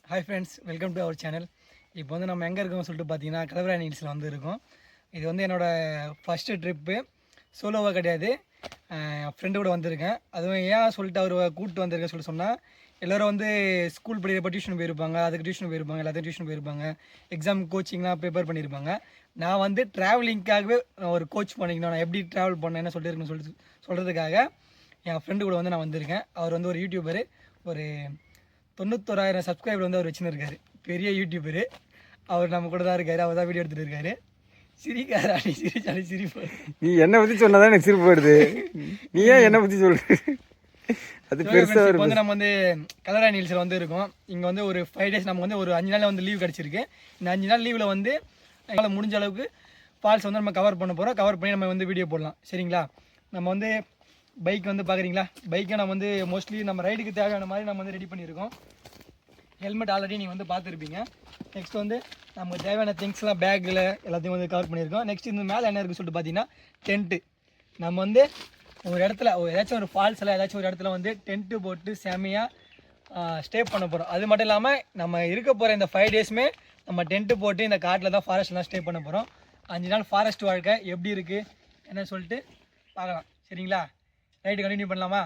Hi friends, welcome to our channel. இப்போ வந்து நம்ம எங்கே இருக்கோம்னு சொல்லிட்டு பார்த்தீங்கன்னா கலவராணி ஹில்ஸில் வந்து இருக்கோம். இது வந்து என்னோடய ஃபஸ்ட்டு ட்ரிப்பு. சோலோவாக கிடையாது, என் ஃப்ரெண்டு கூட வந்திருக்கேன். அதுவும் ஏன் சொல்லிட்டு அவர் கூப்பிட்டு வந்திருக்கேன் சொல்லிட்டு சொன்னால், எல்லோரும் வந்து ஸ்கூல் படிக்கிறப்ப டியூஷன் போயிருப்பாங்க, அதுக்கு டியூஷன் போயிருப்பாங்க, எல்லாத்தையும் டியூஷன் போயிருப்பாங்க, எக்ஸாம் கோச்சிங்லாம் ப்ரிப்பேர் பண்ணியிருப்பாங்க. நான் வந்து ட்ராவலிங்க்காகவே ஒரு கோச் பண்ணிக்கணும், நான் எப்படி ட்ராவல் பண்ணேன் என்ன சொல்லியிருக்குன்னு சொல்கிறதுக்காக என் ஃப்ரெண்டு கூட வந்து நான் வந்திருக்கேன். அவர் வந்து ஒரு யூடியூபரு, ஒரு 91,000 சப்ஸ்கிரைபர் வந்து அவர் வச்சுருக்காரு. பெரிய யூடியூபரு. அவர் நம்ம கூட தான் இருக்காரு. அவர் தான் வீடியோ எடுத்துகிட்டு இருக்காரு. சிரிக்காரா நீ? சிரிச்சாலே சிரிப்பு. நீ என்னை பற்றி சொன்னதான் எனக்கு சிரிப்பு வருது. நீ ஏன் என்னை பற்றி சொல்ற? அது பெருசாக இப்போ வந்து நம்ம வந்து கலராணி ஹில்ஸில் வந்து இருக்கோம். இங்கே வந்து ஒரு 5 டேஸ் நமக்கு வந்து ஒரு 5 நாள் வந்து லீவ் கிடச்சிருக்கு. இந்த 5 நாள் லீவில் வந்து எங்களால் முடிஞ்ச அளவுக்கு ஃபால்ஸ் வந்து நம்ம கவர் பண்ண போகிறோம். கவர் பண்ணி நம்ம வந்து வீடியோ போடலாம், சரிங்களா? நம்ம வந்து பைக் வந்து பார்க்குறீங்களா, பைக்கை நம்ம வந்து மோஸ்ட்லி நம்ம ரைடுக்கு தேவையான மாதிரி நம்ம வந்து ரெடி பண்ணியிருக்கோம். ஹெல்மெட் ஆல்ரெடி நீங்கள் வந்து பார்த்துருப்பீங்க. நெக்ஸ்ட் வந்து நமக்கு தேவையான திங்ஸ்லாம் பேக்கில் எல்லாத்தையும் வந்து கவர் பண்ணியிருக்கோம். நெக்ஸ்ட் இந்த மேலே என்ன இருக்குன்னு சொல்லிட்டு பார்த்தீங்கன்னா டென்ட்டு. நம்ம வந்து ஒரு இடத்துல ஏதாச்சும் ஒரு ஃபால்ஸில் ஏதாச்சும் ஒரு இடத்துல வந்து டென்ட்டு போட்டு செமையாக ஸ்டே பண்ண போகிறோம். அது மட்டும் இல்லாமல் நம்ம இருக்க போகிற இந்த 5 டேஸுமே நம்ம டென்ட்டு போட்டு இந்த காட்டில் தான் ஃபாரஸ்ட்டில் தான் ஸ்டே பண்ண போகிறோம். 5 நாள் ஃபாரஸ்ட் வாழ்க்கை எப்படி இருக்குது என்ன சொல்லிட்டு பார்க்கலாம், சரிங்களா? ரைட்டு கண்டினியூ பண்ணலாமா?